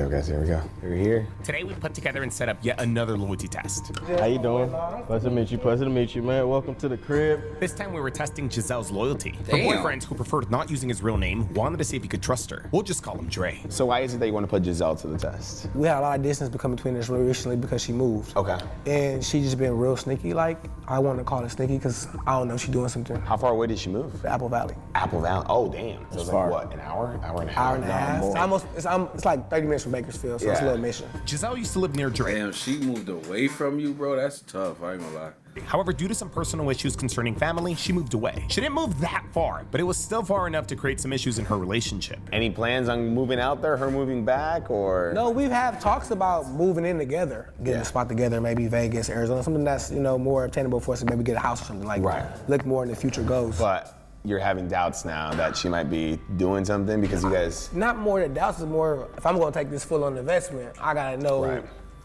go, guys. Here we go. We're here. Today we put together and set up yet another loyalty test. How you doing? Pleasure to meet you, man. Welcome to the crib. This time we were testing Giselle's loyalty. Her boyfriend, who preferred not using his real name, wanted to see if he could trust her. We'll just call him Dre. So why is it that you want to put Giselle to the test? We had a lot of distance between us recently because she moved. Okay. And she just been real sneaky. Like, I want to call her sneaky because I don't know if she's doing something. How far away did she move? Apple Valley. Apple Valley. Oh, damn. So it's far. like what, an hour? Hour and a half? Hour and a half. More. It's like 30 minutes from Bakersfield, so it's a little mission. Giselle used to live near Dre. Damn, she moved away from you, bro. That's tough. I ain't gonna lie. However, due to some personal issues concerning family, she moved away. She didn't move that far, but it was still far enough to create some issues in her relationship. Any plans on moving out there, her moving back, or? No, we've had talks about moving in together, getting a spot together, maybe Vegas, Arizona, something that's, more obtainable for us to maybe get a house or something like that. Look more in the future goals. But you're having doubts now that she might be doing something because you guys... Not more than doubts, it's more, if I'm gonna take this full-on investment, I gotta know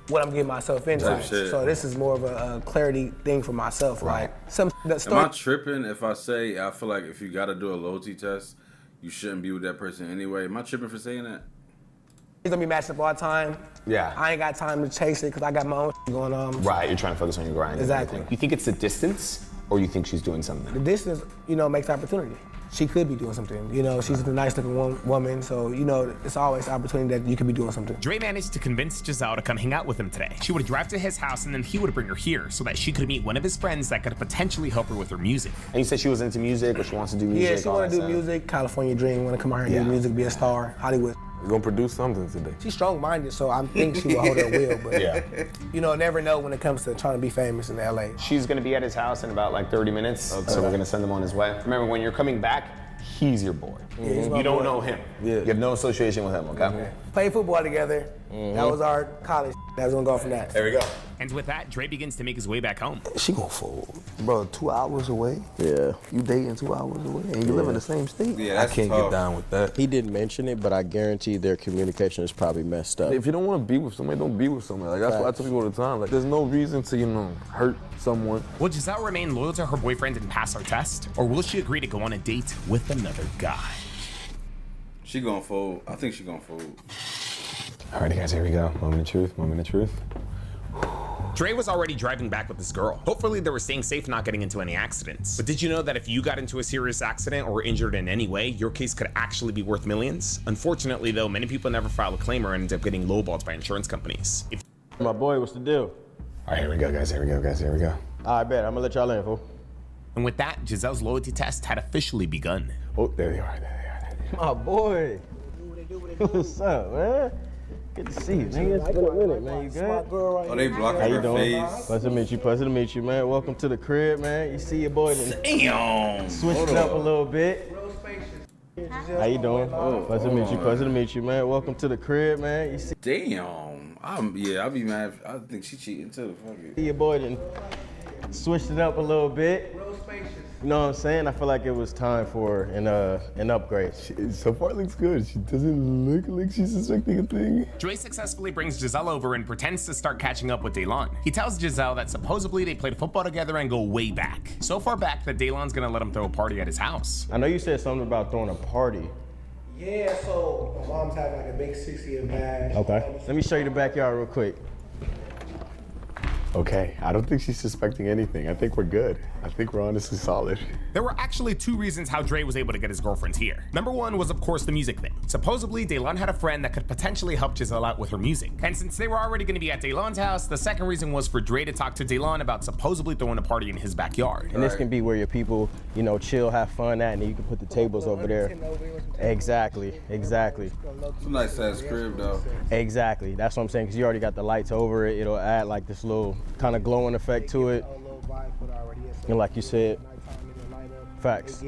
what I'm getting myself into. So this is more of a clarity thing for myself. Like, Am I tripping if I say, I feel like if you gotta do a loyalty test, you shouldn't be with that person anyway? Am I tripping for saying that? He's gonna be matched up all the time. Yeah. I ain't got time to chase it because I got my own going on. Right, you're trying to focus on your grind. Exactly. You think it's the distance, or you think she's doing something? The distance, makes opportunity. She could be doing something. She's a nice looking woman, so, it's always an opportunity that you could be doing something. Dre managed to convince Giselle to come hang out with him today. She would drive to his house and then he would bring her here so that she could meet one of his friends that could potentially help her with her music. And you said she was into music, or she wants to do music? Yeah, she want to do music, California dream, want to come out here and do music, be a star, Hollywood. We're gonna produce something today. She's strong-minded, so I think she will hold her will, but never know when it comes to trying to be famous in LA. She's gonna be at his house in about like 30 minutes, so we're gonna send him on his way. Remember, when you're coming back, he's your boy. You don't know him. You have no association with him, okay? Played football together. That was our college. That was gonna go from that. There we go. And with that, Dre begins to make his way back home. She gonna fold. Bro, 2 hours away? Yeah. You dating 2 hours away and you live in the same state? Yeah, that's I can't tough. get down with that. He didn't mention it, but I guarantee their communication is probably messed up. If you don't want to be with somebody, don't be with somebody. Like, that's what I tell people all the time. Like, there's no reason to, hurt someone. Will Giselle remain loyal to her boyfriend and pass our test? Or will she agree to go on a date with another guy? She gonna fold. I think she gonna fold. Alrighty, guys, here we go. Moment of truth, moment of truth. Dre was already driving back with this girl. Hopefully they were staying safe, not getting into any accidents. But did you know that if you got into a serious accident or were injured in any way, your case could actually be worth millions? Unfortunately though, many people never file a claim or end up getting lowballed by insurance companies. My boy, what's the deal? All right, here we go, guys, here we go, guys, here we go. All right, bet. I'm gonna let y'all in, fool. And with that, Giselle's loyalty test had officially begun. Oh, there they are, there they are. My boy. What's up, man? Good to see you, nigga. It's been a minute, man. You good? Oh, they blocking How you her doing? face. Pleasure to meet you, man. Welcome to the crib, man. You see your boy Damn. switched it up a little bit. How you doing? Pleasure to meet you, man. Welcome to the crib, man. You see Damn. I'll be mad. I think she cheating too. Fuck it. your boy done switched it up a little bit. You know what I'm saying? I feel like it was time for an upgrade. So far, it looks good. She doesn't look like she's suspecting a thing. Dre successfully brings Giselle over and pretends to start catching up with Daylon. He tells Giselle that supposedly they played football together and go way back. So far back that Daylon's gonna let him throw a party at his house. I know you said something about throwing a party. Yeah, so my mom's having like a big 60th bash. Okay. Let me show you the backyard real quick. Okay, I don't think she's suspecting anything. I think we're good. I think we're honestly solid. There were actually two reasons how Dre was able to get his girlfriends here. Number one was of course the music thing. Supposedly Daylon had a friend that could potentially help Giselle out with her music. And since they were already gonna be at Daylon's house, the second reason was for Dre to talk to Daylon about supposedly throwing a party in his backyard. And this can be where your people, chill, have fun at, and then you can put the tables over there. Exactly. It's a nice ass crib though. Exactly. That's what I'm saying, because you already got the lights over it. It'll add like this little kind of glowing effect to it. And like you said, facts.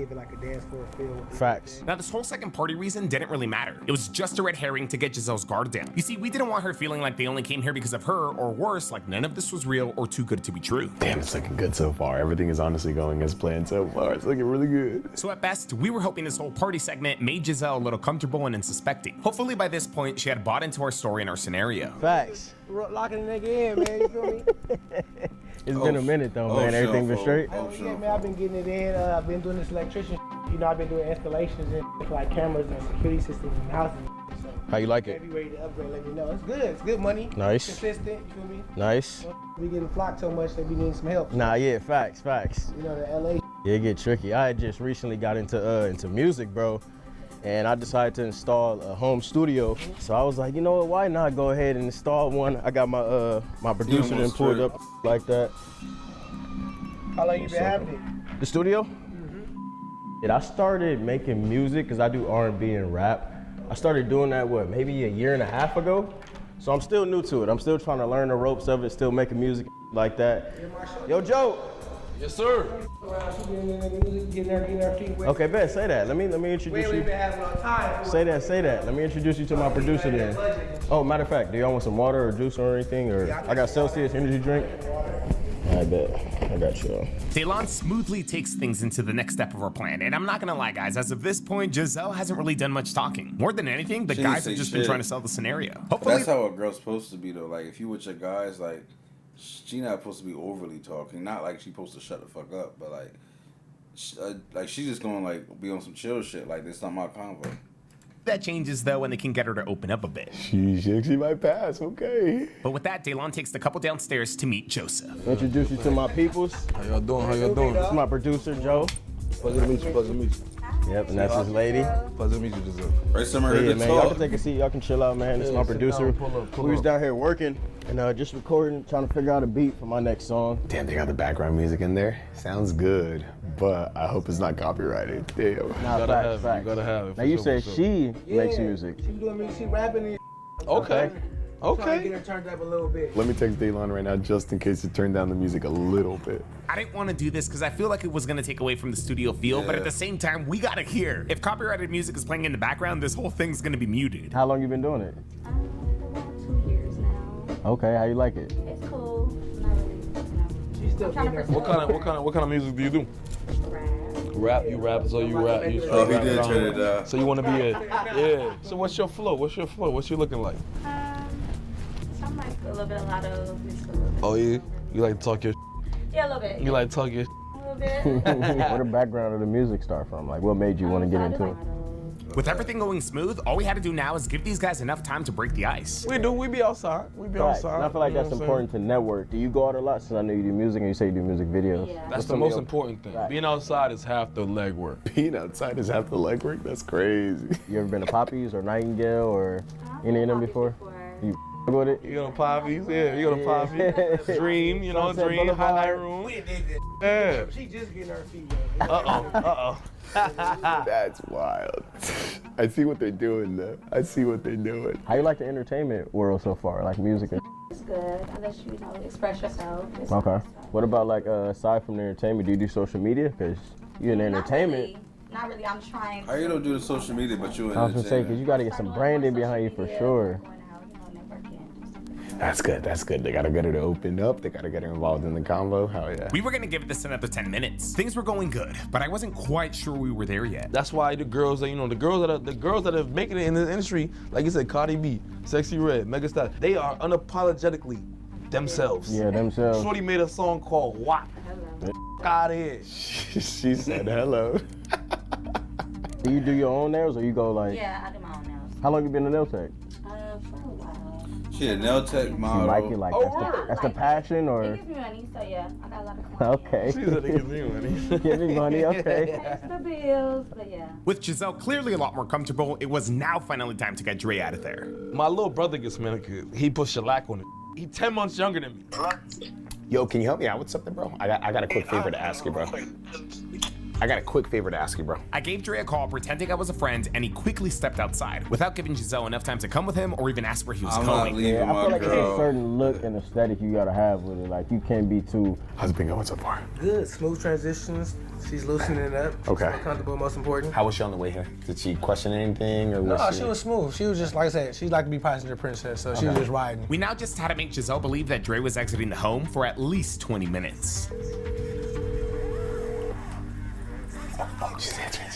Facts. Now this whole second party reason didn't really matter. It was just a red herring to get Giselle's guard down. You see, we didn't want her feeling like they only came here because of her, or worse, like none of this was real or too good to be true. Damn, it's looking good so far. Everything is honestly going as planned so far. It's looking really good. So at best, we were hoping this whole party segment made Giselle a little comfortable and unsuspecting. Hopefully by this point, she had bought into our story and our scenario. Facts. Locking the nigga in, man, you feel me? It's been a minute though, man. Everything been straight? Yeah, man, I've been getting it in. I've been doing this electrician. I've been doing installations and like cameras and security systems in houses. So How you like it? If you ready to upgrade, let me know. It's good. It's good money. Nice. Consistent. You feel me? Nice. We getting flocked so much that we need some help. Nah, yeah, facts. You know, the LA. Yeah, it get tricky. I had just recently got into music, bro. And I decided to install a home studio. So I was like, you know what, why not go ahead and install one? I got my producer then pulled up like that. How long you been having it? The studio? I started making music because I do R&B and rap. I started doing that, maybe a year and a half ago? So I'm still new to it. I'm still trying to learn the ropes of it, still making music like that. Yo, Joe. Yes, sir. Okay, bet, say that. Let me introduce you. Say that. Let me introduce you to my producer then. Oh, matter of fact, do y'all want some water or juice or anything? Or I got Celsius energy drink. I bet. I got you. Daylon smoothly takes things into the next step of our plan, and I'm not gonna lie, guys, as of this point, Giselle hasn't really done much talking. More than anything, the guys have just been trying to sell the scenario. Hopefully, that's how a girl's supposed to be, though. Like, if you with your guys, like, she not supposed to be overly talking. Not like she supposed to shut the fuck up, but like she's just gonna like be on some chill shit. Like, this not my convo. that changes though when they can get her to open up a bit. She might pass, okay. But with that, Daylon takes the couple downstairs to meet Joseph. Introduce you to my peoples. How y'all doing? This is my producer, Joe. Pleasure to meet you. Yep, and that's his lady. Pleasure to meet you, Giselle. Right, somewhere Yeah, to man, y'all talk. can take a seat. Y'all can chill out, man. This is my producer. We was down here working and just recording, trying to figure out a beat for my next song. Damn, they got the background music in there. Sounds good, but I hope it's not copyrighted. Damn. Nah, facts. You gotta have it. Now you said she makes music. She doing me, she rapping and Okay. trying to Okay. get her turned up a little bit. Let me text Daylon right now just in case you turn down the music a little bit. I didn't want to do this because I feel like it was going to take away from the studio feel, but at the same time, we got to hear. If copyrighted music is playing in the background, this whole thing's going to be muted. How long you been doing it? About 2 years now. Okay, how you like it? It's cool. Not really, She's still I'm trying to getting pursue What kind of music do you do? rap. You rap, so you rap. You Oh, he rap did down. turn it down. So you want to be yeah. So what's your flow? What's you looking like? So I'm like a little bit, a lot of mixed a little bit. Oh yeah, you like to talk your. Yeah, a little bit. You like to talk your. A little bit. Where the background of the music start from? Like, what made you want to get into it? With everything going smooth, all we had to do now is give these guys enough time to break the ice. We do. We be outside. We be Right. outside. And I feel like you know that's what I'm important to network. Do you go out a lot? Since I know you do music and you say you do music videos. Yeah. That's the most important thing. Right. Being outside is half the legwork. Being outside is half the legwork? That's crazy. You ever been to Poppy's or Nightingale or any of them before? You with it? You go to Poppy's, yeah. You go to Poppy's. Dream, you know, Sunset Dream, Boulevard. highlight room. We did this. Yeah. She just getting her feet Uh-oh. That's wild. I see what they're doing though. I see what they're doing. How you like the entertainment world so far? Like music and It's good. I let you know, express yourself. It's Okay. good. What about like aside from the entertainment, do you do social media? Because you're in entertainment. Not really. I'm trying. How you don't do the social media, but you in I was gonna say, because entertainment? you got to get some branding behind you for sure. Going out, networking. That's good. That's good. They gotta get her to open up. They gotta get her involved in the convo. Hell yeah. We were going to give this another 10 minutes. Things were going good, but I wasn't quite sure we were there yet. That's why the girls that the girls that are making it in the industry, like you said, Cardi B, Sexy Red, Megastar, they are unapologetically themselves. Yeah, themselves. Shorty made a song called WAP. Out of here. She said hello. Do you do your own nails or you go like? Yeah, I do my own nails. How long you been a nail tech? For a while. She a nail tech You model. like it like that's the passion It or? gives me money, so yeah, I got a lot of clients. Okay. She said it gives me money. Give me money, okay. Pays the bills, but yeah. With Giselle clearly a lot more comfortable, it was now finally time to get Dre out of there. My little brother gets manicured. He put shellac on it. He 10 months younger than me. Yo, can you help me out with something, bro? I got a quick favor to ask you, bro. I gave Dre a call pretending I was a friend, and he quickly stepped outside without giving Giselle enough time to come with him or even ask where he was I'm not going. leaving Yeah, I my feel like there's a girl. certain look and aesthetic you gotta have with it. Like you can't be too. How's it been going so far? Good, smooth transitions. She's loosening it up. Okay. She's more comfortable, most important. How was she on the way here? Did she question anything or was No, she? she was smooth. She was just, like I said, she liked to be passenger princess, so she was just riding. We now just had to make Giselle believe that Dre was exiting the home for at least 20 minutes. She's answering.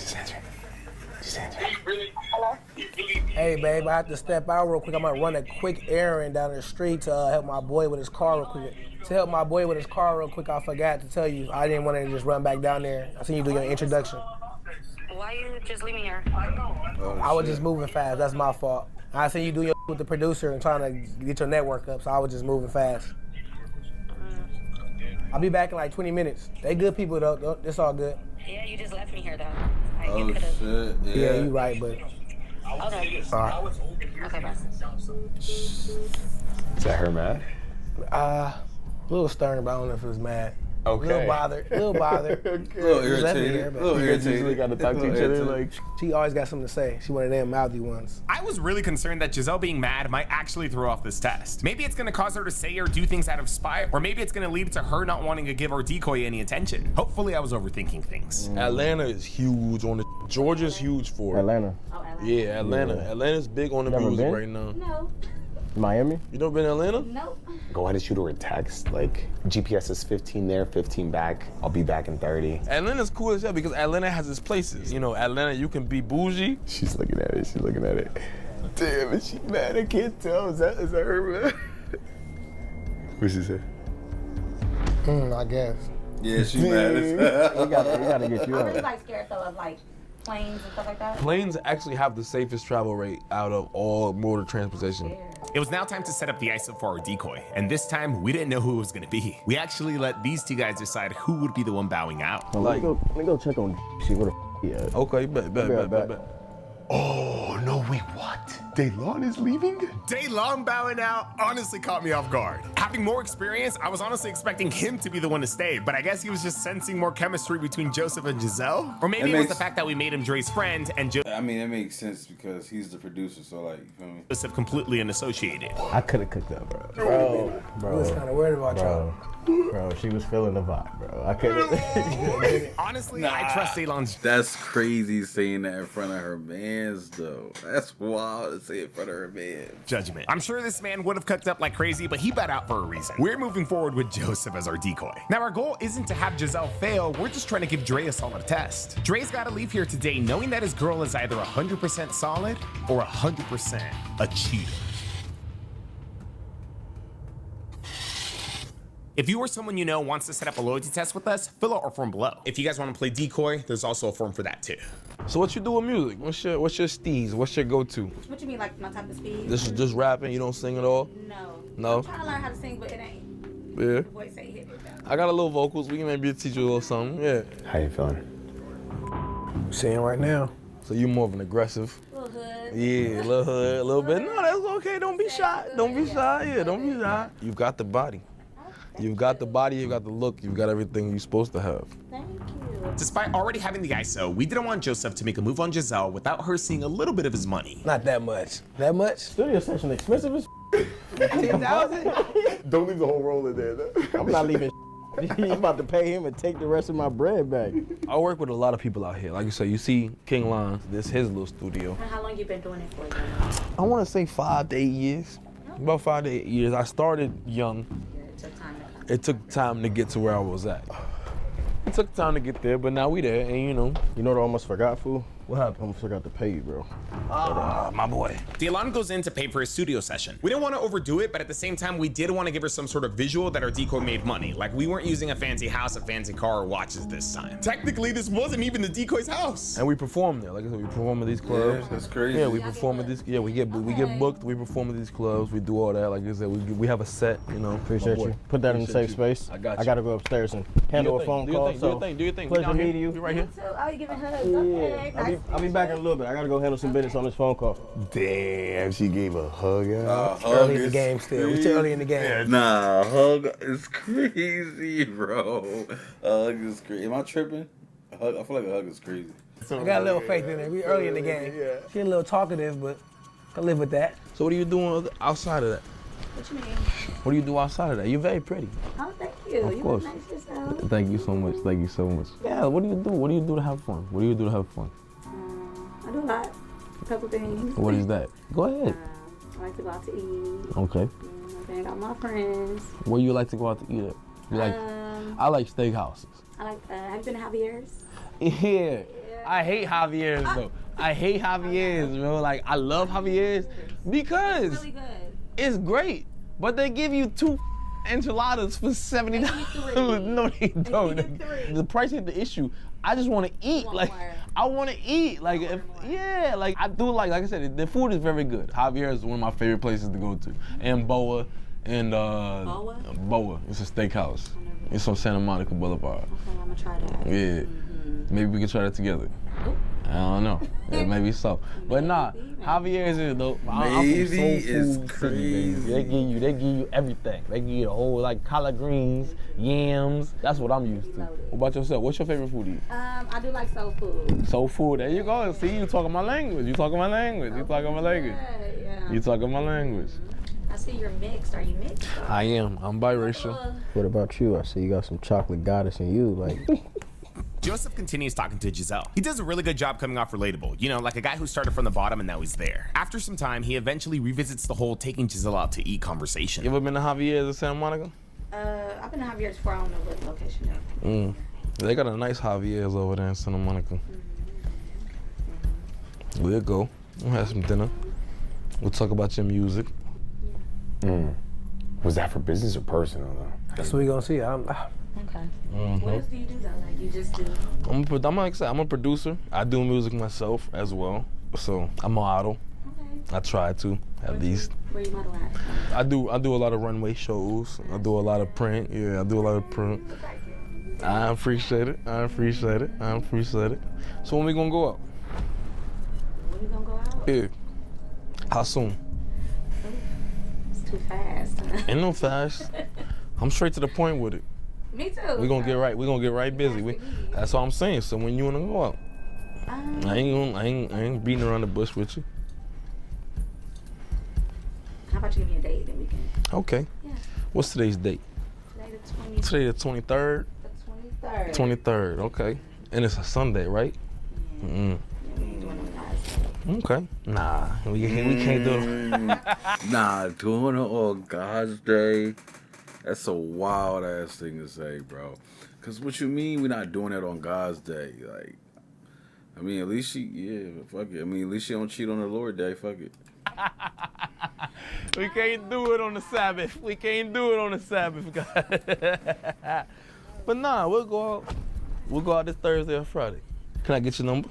Hey, babe, I have to step out real quick. I'm gonna run a quick errand down the street to help my boy with his car real quick. I forgot to tell you. I didn't want to just run back down there. I seen you do your introduction. Why you just leave me here? Oh, I was shit. just moving fast. That's my fault. I seen you do your with the producer and trying to get your network up, so I was just moving fast. I'll be back in like 20 minutes. They good people though. It's all good. Yeah, you just left me here though. Like, Oh you could've- shit. Yeah, Yeah. you right, but Okay. all right. Okay, bye. Is that her mad? A little stern, but I don't know if it was mad. Okay. A little bothered. A little bothered. A little Just left me irritated. here, but- A little You guys irritated. usually gotta talk to A each little other irritated. like. She always got something to say. She one of them mouthy ones. I was really concerned that Giselle being mad might actually throw off this test. Maybe it's gonna cause her to say or do things out of spite, or maybe it's gonna lead to her not wanting to give our decoy any attention. Hopefully I was overthinking things. Atlanta is huge on the. Georgia's huge for it. Atlanta, Oh, Atlanta. Yeah, Atlanta. Atlanta's big on the Never music been? right now. No. Miami. You never been to Atlanta? Nope. Go ahead and shoot her a text. Like, GPS is 15 there, 15 back. I'll be back in 30. Atlanta's cool as hell because Atlanta has its places. You know, Atlanta, you can be bougie. She's looking at it. She's looking at it. Damn, is she mad? I can't tell. Is that her, man? What's she say? I guess. Yeah, she mad as hell. We gotta get you I'm really out. like scared though of like planes and stuff like that. Planes actually have the safest travel rate out of all mode of transportation. It was now time to set up the ISO for our decoy, and this time we didn't know who it was gonna be. We actually let these two guys decide who would be the one bowing out. Let me go check on see where the he at. Okay, bet. back. Oh, no, wait, what? Daylon is leaving? Daylon bowing out honestly caught me off guard. Having more experience, I was honestly expecting him to be the one to stay, but I guess he was just sensing more chemistry between Joseph and Giselle. Or maybe it was the fact that we made him Dre's friend and I mean, it makes sense because he's the producer, so like, you feel me? Joseph completely unassociated. I could have cooked up, bro. I was kind of worried about y'all. Bro, she was feeling the vibe, bro. I couldn't. Honestly, I trust Daylon's. That's crazy saying that in front of her mans, though. That's wild to say in front of her man. Judgment. I'm sure this man would have cooked up like crazy, but he bowed out for a reason. We're moving forward with Joseph as our decoy. Now, our goal isn't to have Giselle fail, we're just trying to give Dre a solid test. Dre's gotta leave here today knowing that his girl is either 100% solid or 100% a cheater. If you or someone you know wants to set up a loyalty test with us, fill out our form below. If you guys want to play decoy, there's also a form for that too. So what you do with music? What's your steez? What's your go-to? What you mean, like my type of speed? This is just rapping. You don't sing at all. No. No? I'm trying to learn how to sing, but it ain't. Yeah. The boy say hit it down. I got a little vocals. We can maybe teach you a little something. Yeah. How you feeling? Seeing right now. So you more of an aggressive. Little hood. Yeah, a little hood, a little bit. No, that's okay. Don't be shy. Don't be shy. Yeah, don't be shy. You've got the body. You've got the body, you've got the look, you've got everything you're supposed to have. Thank you. Despite already having the ISO, we didn't want Joseph to make a move on Giselle without her seeing a little bit of his money. Not that much. That much? Studio session expensive as 10,000? Don't leave the whole roll in there, though. I'm not leaving. I'm about to pay him and take the rest of my bread back. I work with a lot of people out here. Like you say, you see King Lon, this is his little studio. And how long you been doing it for? I want to say 5 to 8 years. About 5 to 8 years. I started young. It took time to come. It took time to get to where I was at. It took time to get there, but now we there, and You know what I almost forgot, fool? What happened? I almost forgot to pay you, bro. my boy. Daylon goes in to pay for his studio session. We didn't want to overdo it, but at the same time, we did want to give her some sort of visual that our decoy made money. Like we weren't using a fancy house, a fancy car, or watches this time. Technically, this wasn't even the decoy's house. And we perform there. Like I said, we perform at these clubs. Yeah, that's crazy. Yeah, we perform at these. Yeah, we get booked. We perform at these clubs. We do all that. Like I said, we have a set. You know. Appreciate you. Put that in a safe space. I got you. I gotta go upstairs and handle a phone call. Do your thing. Do your thing. Pleasure meeting you. We right here. So, oh, you giving hugs? Okay. Yeah, I'll be back in a little bit. I gotta go handle some business on this phone call. Damn, she gave a hug out. Early in the game still. We still early in the game. Nah, hug is crazy, bro. Hug is crazy. Am I tripping? I feel like a hug is crazy. I got a little faith in it. We early in the game. She a little talkative, but I live with that. So what are you doing outside of that? What you mean? What do you do outside of that? You're very pretty. Oh, thank you. Of You course. look nice yourself. Thank you so much. Thank you so much. Yeah. What do you do? What do you do to have fun? What do you do to have fun? I do a lot. A couple things. What is that? Go ahead. I like to go out to eat. Okay. I hang out with my friends. Where you like to go out to eat at? You like? I like steakhouses. I like. Have you been to Javier's? Yeah. I hate Javier's though. I hate Javier's, bro. Like I love Javier's because Really good. it's great, but they give you 2 enchiladas for $70. No, they don't. The price ain't the issue. I just want to eat. Like, I want to eat. Like, I do like I said, the food is very good. Javier is one of my favorite places to go to. And Boa. And Boa. It's a steakhouse. It's on Santa Monica Boulevard. Okay, I'm gonna try that. Yeah. Maybe we can try that together. I don't know. Yeah, maybe so. But nah, Javier's is though. Maybe is crazy. They give you everything. They give you the whole like collard greens, yams. That's what I'm used to. What about yourself? What's your favorite food to eat? I do like soul food. Soul food. There you go. See, you talking my language. You talking my language. You talking my language. Yeah. You talking my language. I see you're mixed. Are you mixed? I am. I'm biracial. What about you? I see you got some chocolate goddess in you. Like, Joseph continues talking to Giselle. He does a really good job coming off relatable, you know, like a guy who started from the bottom and now he's there. After some time, he eventually revisits the whole taking Giselle out to eat conversation. You ever been to Javier's in Santa Monica? I've been to Javier's before. I don't know what location though. They got a nice Javier's over there in Santa Monica. We'll go. We'll have some dinner. We'll talk about your music. Was that for business or personal though? That's what we gonna see. Okay. What else do you do though? Like you just do? I'm a producer. I do music myself as well. So I'm a model. Okay. I try to at least. Where you model at? I do a lot of runway shows. I do a lot of print. Yeah, I do a lot of print. I appreciate it. So when we gonna go out? When we gonna go out? Yeah. How soon? It's too fast. Ain't no fast. I'm straight to the point with it. Me too. We're gonna get right busy. That's all I'm saying. So when you wanna go out, I ain't beating around the bush with you. How about you give me a date that we can? Okay. Yeah. What's today's date? Today the 23rd. The 23rd. 23rd. Okay. And it's a Sunday, right? Yeah. We ain't doing no guys. Okay. Nah, we can't do it. Nah, doing it on God's day. That's a wild ass thing to say, bro. Cause what you mean we're not doing it on God's day? Like, I mean, at least fuck it. I mean, at least she don't cheat on her Lord day. Fuck it. We can't do it on the Sabbath. We can't do it on the Sabbath, guys. But nah, we'll go out. We'll go out this Thursday or Friday. Can I get your number?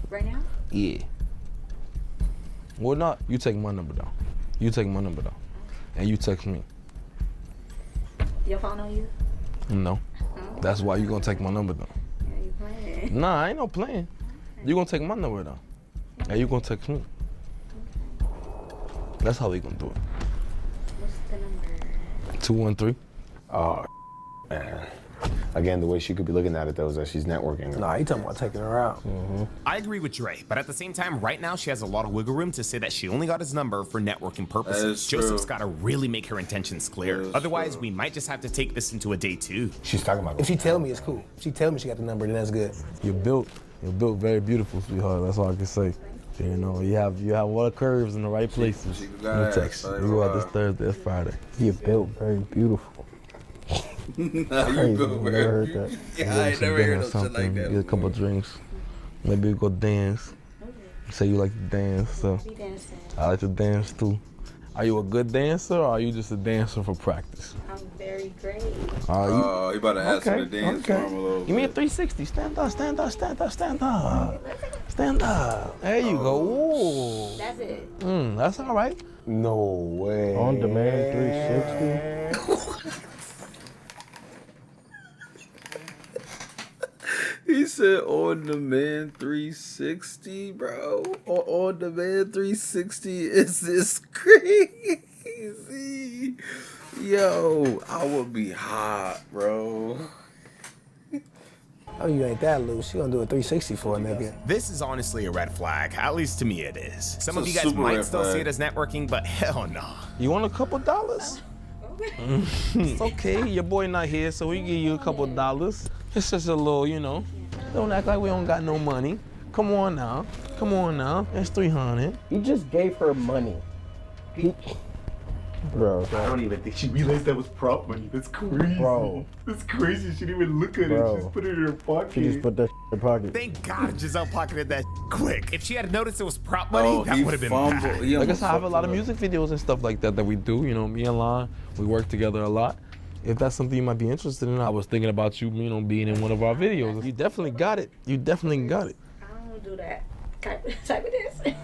Right now? Yeah. Well, not. You take my number down. And you text me. Your phone on you? No. That's why you gonna take my number down. Yeah, you playing. Nah, I ain't no playing. You gonna take my number down. And you gonna text me. That's how we gonna do it. What's the number? 213. Oh, man. Again, the way she could be looking at it though is that she's networking. Nah, he talking about taking her out. I agree with Dre, but at the same time, right now she has a lot of wiggle room to say that she only got his number for networking purposes. Joseph's got to really make her intentions clear. Otherwise, we might just have to take this into a day 2. She's talking about. If she tell me, it's cool. If she tell me she got the number, then that's good. You're built very beautiful, sweetheart. That's all I can say. You know, you have a lot of curves in the right places. No text. We go out this Thursday or Friday. you're built very beautiful. Nah, Crazy. you built Never very heard beautiful. that. Yeah, I ain't never heard no shit like that. Get a couple drinks. Maybe we go dance. Say you like to dance, so Be dancing. I like to dance too. Are you a good dancer or are you just a dancer for practice? I'm very great. Are you? Oh, you about to ask her to dance for him a little Give me a bit. 360. Stand up. Stand up. There you go. Ooh. That's it. That's all right. No way. On demand 360. He said on demand 360, bro. On demand 360 is this crazy. Yo, I would be hot, bro. Oh, you ain't that loose. She gonna do a 360 for a nigga. This is honestly a red flag. At least to me it is. Some of It's you a guys super might red still flag. see it as networking, but hell no. You want a couple dollars? It's okay. Your boy not here, so we give you a couple dollars. It's just a little, you know. Don't act like we don't got no money. Come on now. That's 300. You just gave her money. Bro. I don't even think she realized that was prop money. That's crazy. Bro. That's crazy. She didn't even look at it. She just put it in her pocket. She just put that in her pocket. Thank God Giselle pocketed that quick. If she had noticed it was prop money, that would have been bad. Like I said, I have a lot of music videos and stuff like that we do. You know, me and Lon, we work together a lot. If that's something you might be interested in, I was thinking about you, you know, being in one of our videos. You definitely got it. You definitely got it. I don't do that type of dance.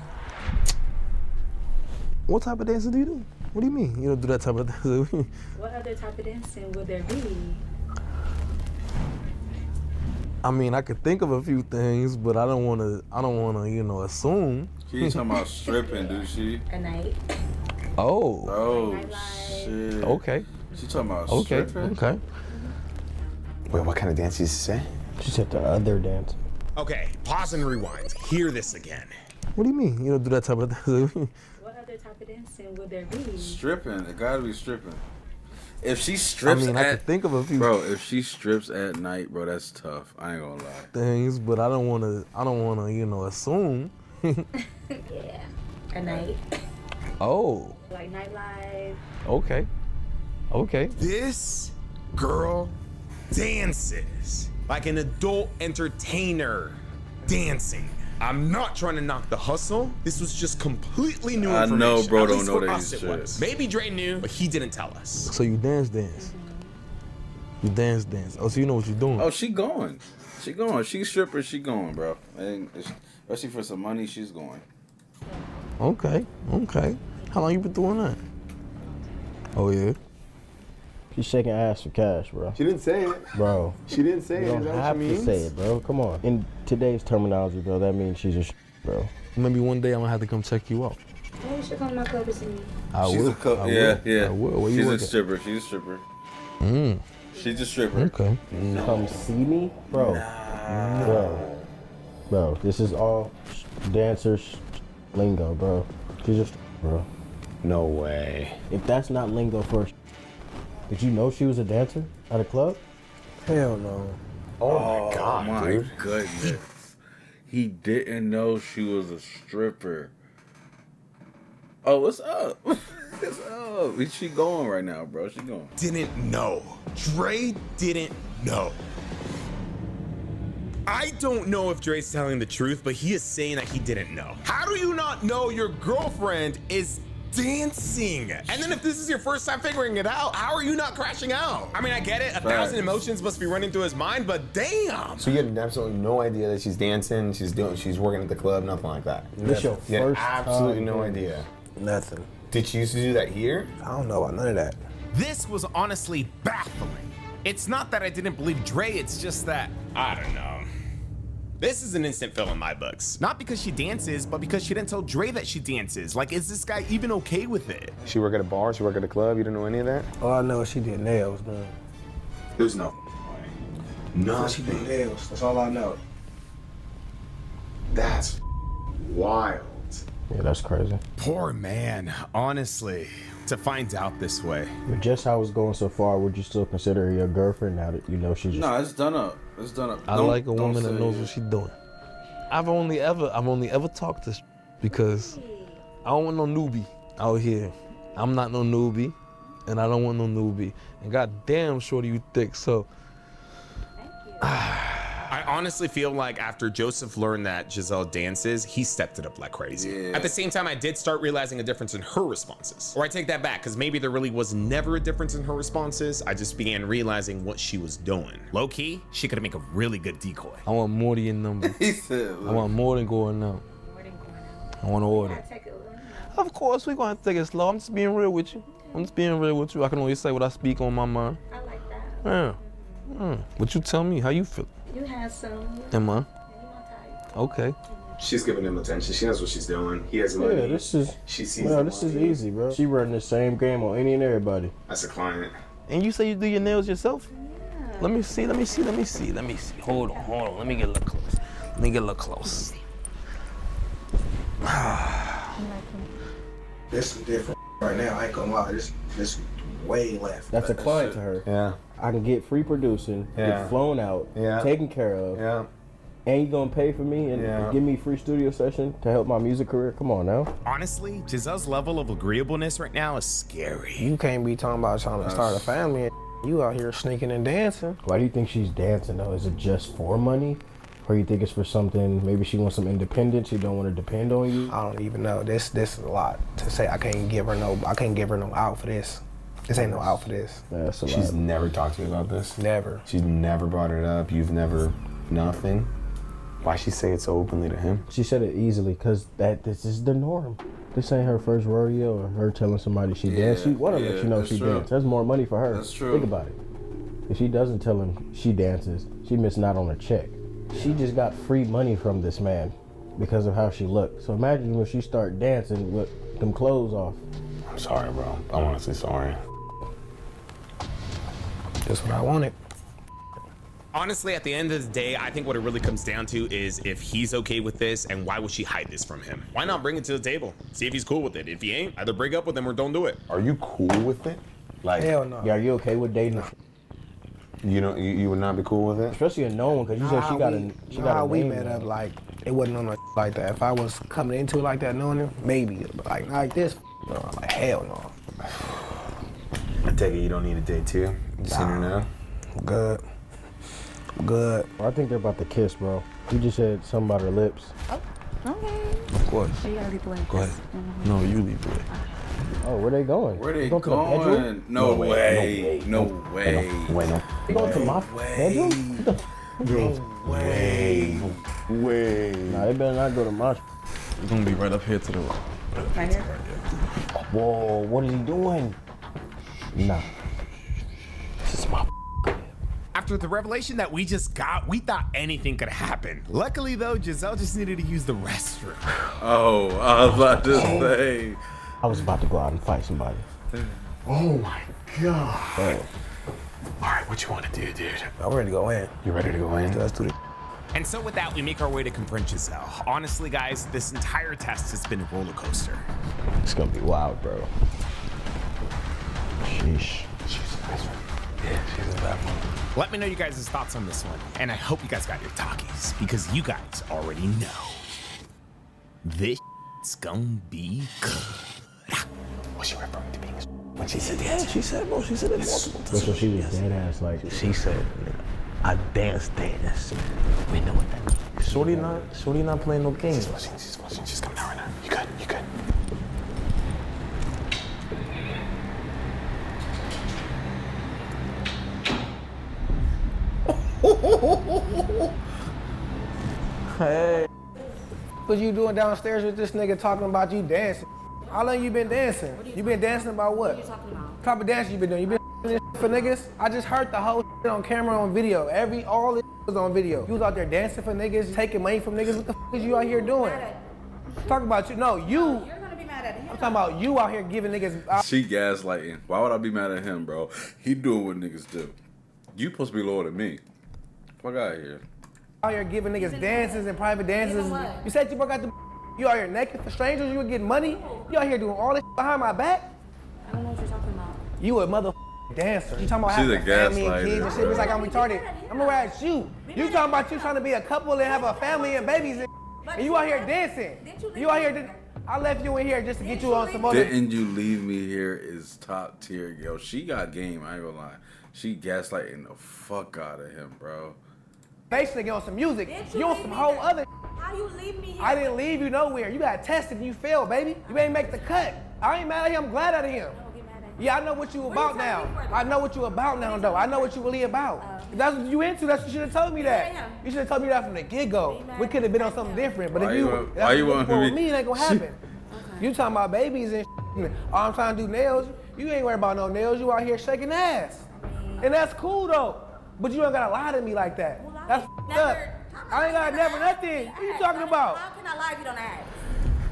What type of dancing do you do? What do you mean? You don't do that type of dancing? What other type of dancing would there be? I mean, I could think of a few things, but I don't wanna, you know, assume. She's talking about stripping, dude. She. A night. Oh. Oh shit. Okay. She talking about Okay. stripping. Okay. Wait, what kind of dance did you say? She said the other dance. Okay, pause and rewind. Hear this again. What do you mean? You don't do that type of dancing? What other type of dancing would there be? Stripping. It gotta be stripping. If she strips I at, could think of a few if she strips at night, bro, that's tough. I ain't gonna lie. things, but I don't wanna, you know, assume. Yeah. A night. Oh. Like nightlife. Okay. Okay. This girl dances like an adult entertainer dancing. I'm not trying to knock the hustle. This was just completely new information. I know, bro, At don't least know for that us he's it was. Maybe Dre knew, but he didn't tell us. So you dance. You dance. Oh, so you know what you're doing. Oh, she going. She going. She stripper. She going, bro. And especially for some money, she's going. Okay. How long you been doing that? Oh yeah. She's shaking ass for cash, bro. She didn't say it. Bro. She didn't say You it. don't Is that what have she to means? say it, bro. Come on. In today's terminology, bro, that means she's a bro. Maybe one day I'm gonna have to come check you out. Oh, you should come to my club and see me. I She's will. a co- I yeah. will. I will. Where you She's a working? stripper. She's a stripper. She's a stripper. Okay. Come see me, bro. Bro, this is all dancers lingo, bro. She's just, bro. No way. If that's not lingo for, did you know she was a dancer at a club? Hell no. Oh my God, my dude. goodness. He didn't know she was a stripper. Oh, what's up? What's up? Where's she going right now, bro? She going. Didn't know. Dre didn't know. I don't know if Dre's telling the truth, but he is saying that he didn't know. How do you not know your girlfriend is dancing? And then if this is your first time figuring it out, how are you not crashing out? I mean, I get it. 1,000 emotions must be running through his mind, but damn. So you had absolutely no idea that she's dancing, she's working at the club, nothing like that. This your You had first absolutely time no doing idea. Nothing. Did she used to do that here? I don't know about none of that. This was honestly baffling. It's not that I didn't believe Dre, it's just that, I don't know. This is an instant fill in my books. Not because she dances, but because she didn't tell Dre that she dances. Like, is this guy even okay with it? She work at a bar, she work at a club, you don't know any of that? All I know is she did nails, man. There's no way. She did nails. That's all I know. That's wild. Yeah, that's crazy. Poor man, honestly, to find out this way. But just how it's going so far, would you still consider her your girlfriend now that you know she's just... No, it's done up. It's done up. I like a woman that knows what she's doing. I've only ever talked to because I don't want no newbie out here. I'm not no newbie, and I don't want no newbie. And goddamn, shorty, you thick. So I honestly feel like after Joseph learned that Giselle dances, he stepped it up like crazy. Yeah. At the same time, I did start realizing a difference in her responses. Or I take that back, because maybe there really was never a difference in her responses. I just began realizing what she was doing. Low key, she could make a really good decoy. I want more than your number. He said, I want more than going out. I want to order. Of course, we're going to take it slow. I'm just being real with you. I can always say what I speak on my mind. I like that. Yeah. But you tell me, how you feel? You have some. Am I? You my type. Okay. She's giving him attention. She knows what she's doing. He has money. Yeah, this is... She sees No, the this is money. easy, bro. She running the same game on any and everybody. That's a client. And you say you do your nails yourself? Yeah. Let me see. Hold on. Let me get a little close. This is different right now. I ain't gonna lie. This way left. That's a client to her. Yeah. I can get free producing, Yeah. get flown out, Yeah. taken care of, Yeah. And you gonna pay for me and give me free studio session to help my music career? Come on now. Honestly, Giselle's level of agreeableness right now is scary. You can't be talking about trying to start a family and you out here sneaking and dancing. Why do you think she's dancing though? Is it just for money? Or you think it's for something, maybe she wants some independence, she don't want to depend on you? I don't even know. This is a lot to say. I can't give her no out for this. This ain't no out for this. That's a lot. She's never talked to me about this. Never. She's never brought it up. You've never, nothing. Why she say it so openly to him? She said it easily because this is the norm. This ain't her first rodeo or her telling somebody she danced. She want to let you know she danced. That's more money for her. That's true. Think about it. If she doesn't tell him she dances, she missing out on a check. She just got free money from this man because of how she looked. So imagine when she start dancing with them clothes off. I'm sorry, bro. I'm honestly sorry. That's what I wanted. Honestly, at the end of the day, I think what it really comes down to is if he's okay with this, and why would she hide this from him? Why not bring it to the table? See if he's cool with it. If he ain't, either break up with him or don't do it. Are you cool with it? Like, Hell no. Yeah, are you okay with dating? you know, you would not be cool with it? Especially a known, because you said she got a we name met now. up, like, it wasn't on no like that. If I was coming into it like that, knowing him, maybe. But like this, no, I'm like, hell no. I take it you don't need a date too? You seen her now? Good. I think they're about to kiss, bro. You just said something about her lips. Okay. Of course. So you gotta lead the way. Go ahead. No, you leave it. Oh, where they going? Where they going? To the bedroom? going? No way. No way. Bueno. They going to my bedroom? Way. Nah, they better not go to my. We're gonna be right up here to the Right here? Whoa, what is he doing? Nah. This is my After the revelation that we just got, we thought anything could happen. Luckily though, Giselle just needed to use the restroom. Oh, I was about to say. I was about to go out and fight somebody. Oh my God. Oh. All right, what you want to do, dude? I'm ready to go in. You ready to go in? Let's do this. And so with that, we make our way to confront Giselle. Honestly, guys, this entire test has been a roller coaster. It's gonna be wild, bro. Sheesh. She's a nice one. Yeah, she's a bad one. Let me know you guys' thoughts on this one. And I hope you guys got your talkies, because you guys already know. This gonna be good. Was she referring to being a when she said Yeah, she said it multiple times. So she was dead ass like. She said, I dance. We know what that means. Shorty not playing no games. She's flushing. She's coming out right now. You good? You good? Hey. What you doing downstairs with this nigga talking about you dancing? How long you been dancing? You been dancing about what? What are you talking about? What type of dance you been doing? You been this for niggas? I just heard the whole on camera on video. All this was on video. You was out there dancing for niggas, taking money from niggas. What the is you out here doing? Talk about you. No, you. You're gonna be mad at him. I'm talking about you out here giving niggas. She gaslighting. Why would I be mad at him, bro? He doing what niggas do. You supposed to be lower than me. Fuck out of here. Out here giving niggas dances and private dances. Giving what? You said you broke out the. You out here naked for strangers. You were getting money. You out here doing all this behind my back. I don't know what you're talking about. You a mother dancer. You talking about She's having a a family and gaslighter, kids and shit. bro. It's like I'm retarded. I'm gonna ask you. You talking about you trying to be a couple and have a family and babies and you out here dancing. You out here. I left you in here just to get you on some other. Didn't you leave me here is top tier, yo. She got game, I ain't gonna lie. She gaslighting the fuck out of him, bro. Basically on some music. Didn't You on leave some me whole there? other. How you leave me here? I didn't leave you nowhere. You got tested and you failed, baby. You ain't make the cut. I ain't mad at him. I'm glad at him. Don't get mad at him. Yeah, I know what you What about you telling now. me for? I know what you about now, though. I know what you really about. If that's what you into, that's what you should have told me that. Yeah. You should have told me that from the get-go. We could have been on something different. But Why if you you, want- that's why you what want for me- with me, it ain't gonna happen. You talking about babies and shit. All I'm trying to do nails. You ain't worried about no nails. You out here shaking ass. And that's cool, though. But you don't gotta lie to me like that. Well, I That's ain't f***ed up. never- I ain't got never nothing. What you talking about? How can I lie if you don't ask?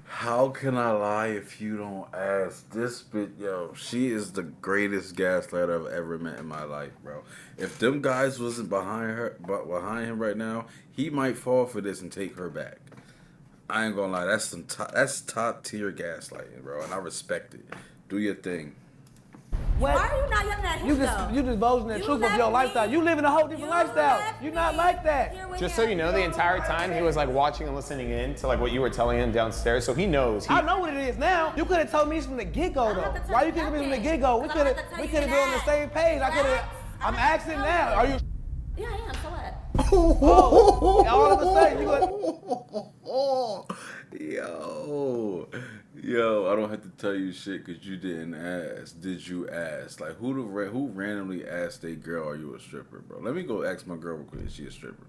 How can I lie if you don't ask? This bitch, yo, she is the greatest gaslighter I've ever met in my life, bro. If them guys wasn't behind her, but behind him right now, he might fall for this and take her back. I ain't gonna lie, that's top tier gaslighting, bro, and I respect it. Do your thing. What? Why are you not yelling at him, though? You divulging the You truth of left your me. lifestyle. You living a whole different You lifestyle. left You're not me like that. here with Just so him. you know, the entire time he was like watching and listening in to like what you were telling him downstairs, so he knows. I know what it is now. You could have told me from the get-go though. have to tell Why you you giving me from the nothing. get-go? We Because could I have have to tell we you could have been on the that. same page. I could have. I I'm have to asking tell now. you. Are you? Yeah, I am. So what? Oh, all of a sudden you go. Yo, I don't have to tell you shit because you didn't ask. Did you ask? Like, who randomly asked a girl, are you a stripper, bro? Let me go ask my girl real quick, is she a stripper?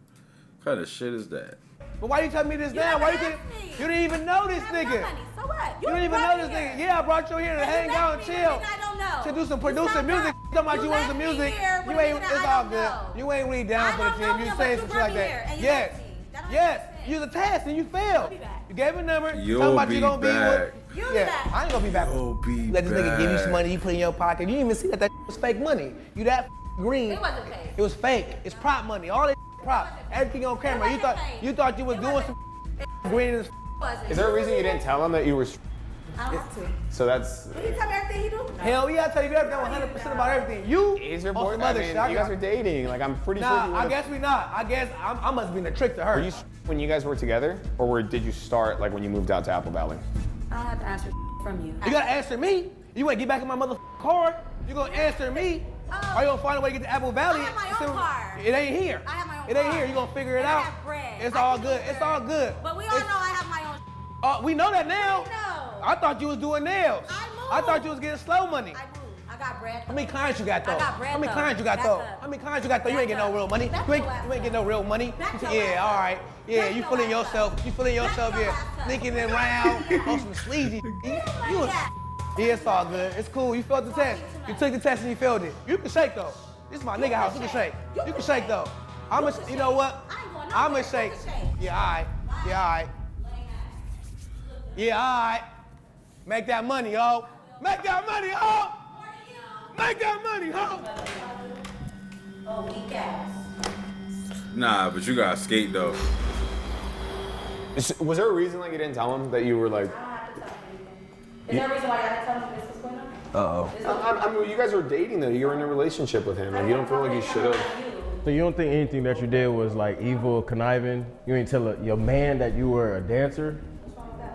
What kind of shit is that? But why you telling me this You now? never Why you asked didn't? me. You didn't even know this I have no nigga. money. So what? You didn't even brought know this me nigga. here. Yeah, I brought you here to And hang you out left and me chill. with a nigga I don't know. To do some You producing found music. out. Talking about you wanted left some me music. here You with a ain't. nigga It's I all don't good. know. You ain't really down I for the don't team. know You him, say but some you shit like brought me here, that. and you Yes. left me. That don't Yes. make sense. You was a test and you failed. be back. You gave him a number. You'll Talking about be you gonna be back. with. You'll be Yeah, back. I ain't gonna be back. You'll be Let this nigga give you some back. money, you put it in your pocket. You didn't even see that was fake money. You that green. It wasn't fake. It was fake. It's prop money. All that prop. Everything on camera. You thought fake. you thought you was It doing wasn't some green as Wasn't. Is there a reason you didn't tell him that you were? I don't have to. So that's. Did he tell me everything he do? hell yeah, I tell you everything 100% about everything. You Is your on boy? some I other mean, shit. I you guys got- are dating. Like I'm pretty sure. Nah, You I would've- guess we not. I guess I must have been a trick to her. Were you when you guys were together, or did you start like when you moved out to Apple Valley? I don't have to answer from you. You gotta answer me. You wanna get back in my motherfucking car? You gonna answer me? Oh. Or you gonna find a way to get to Apple Valley? I have my own So- car. It ain't here. I have my own It ain't car. here. You gonna figure it And I out? have bread. It's I all can good. do It's all good. But we all It's- know I have my own. We know that now. We know. I thought you was doing nails. I moved. thought you was getting slow money. I moved. I got bread. How many clients you got though? I got bread, How many though. clients you got Back though? up. How many clients you got though? You ain't Back getting no up. real money. Back You ain't, your ass you ain't getting no real money. Back your Yeah, ass all up. right. Yeah, Back you your feeling ass yourself. up. You feeling yourself your here, ass up. sneaking around on some sleazy. You was, yeah, it's all good. It's cool. You failed the test. You took the test and you failed it. You can shake though. This is my nigga house. You can shake. You can shake though. You know what? I'ma shake. Yeah, all right. Yeah, all right. Yeah, all right. Make that money, ho. Make that money, ho. Make that money, ho. Oh, weak ass. Nah, but you gotta skate though. Was there a reason like you didn't tell him that you were like? Is there a reason why I gotta tell him this was going on? I mean, you guys were dating though. You were in a relationship with him. Like you don't feel like you should have. So you don't think anything that you did was like evil, conniving? You ain't tell your man that you were a dancer?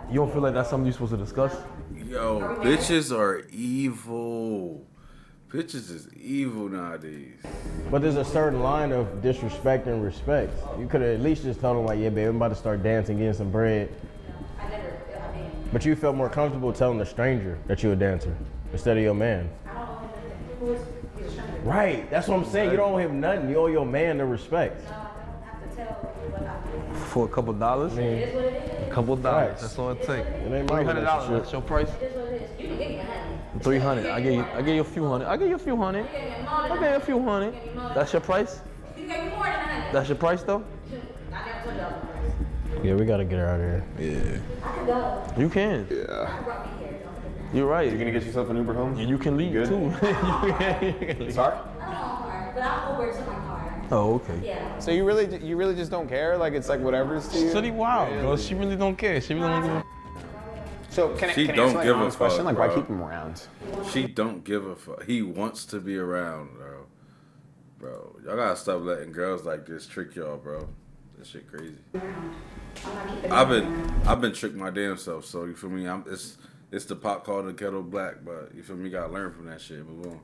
You don't feel like that's something you're supposed to discuss? Yo, bitches are evil. Bitches is evil nowadays. But there's a certain line of disrespect and respect. You could have at least just told him like, yeah, babe, I'm about to start dancing, getting some bread. But you felt more comfortable telling a stranger that you're a dancer instead of your man. Right, that's what I'm saying. You don't owe him nothing. You owe your man the respect. For a couple dollars? A couple dollars. Facts. That's all it takes. It ain't my $300. relationship. That's your price. 300. I gave you a few hundred. I gave you a few hundred. I gave you a few hundred. That's your price? You gave me more than 100. That's your price though? I never told y'all. Yeah, we gotta get her out of here. Yeah. I can go. You can. Yeah. Brought me here. You're right. You're gonna get yourself an Uber home. And you can leave Good. too. You can leave. Sorry. I don't own a car, but I'll Uber to my car. Oh, okay. Yeah. So you really just don't care? Like it's like whatever's to you. City wild, bro. She really don't care. She really don't give a So can I She can I don't answer my give a honest question? fuck, Like why bro. keep him around? She don't give a fuck. He wants to be around, bro. Bro, y'all gotta stop letting girls like this trick y'all, bro. That shit crazy. I've been tricked my damn self. So you feel me? It's the pot called the kettle black, but you feel me? You gotta learn from that shit. Move on.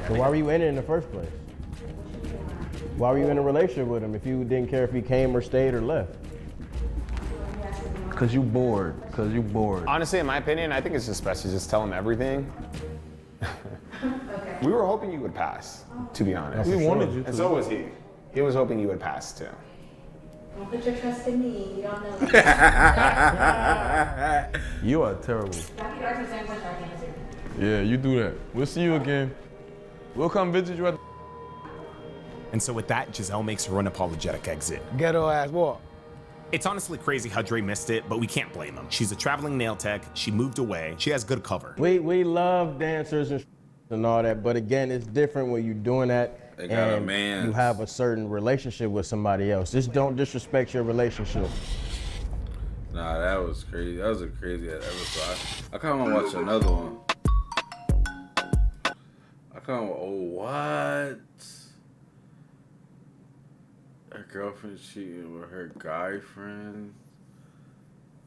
So why were you in it in the first place? Why were you in a relationship with him if you didn't care if he came or stayed or left? Cause you bored. Cause you bored. Honestly, in my opinion, I think it's just best to just tell him everything. We were hoping you would pass, to be honest. We wanted you to. And so was he. He was hoping you would pass too. Don't put your trust in me. You don't know. You are terrible. Y'all keep asking the same question. I can't answer. Yeah, you do that. We'll see you again. We'll come visit you at And so with that, Giselle makes her unapologetic exit. Ghetto ass boy. It's honestly crazy how Dre missed it, but we can't blame him. She's a traveling nail tech. She moved away. She has good cover. We love dancers and all that, but again, it's different when you're doing that They got a and man. you have a certain relationship with somebody else. Just don't disrespect your relationship. Nah, that was crazy. That was a crazy episode. I kind of want to watch another one. kind of, oh, what? Her girlfriend cheating with her guy friend.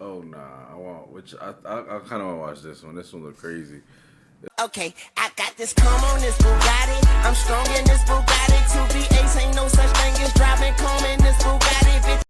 Oh nah, I kind of want to watch this one. This one look crazy. Okay, I got this comb on this Bugatti. I'm strong in this Bugatti. 2 V8 ain't no such thing as driving comb in this Bugatti.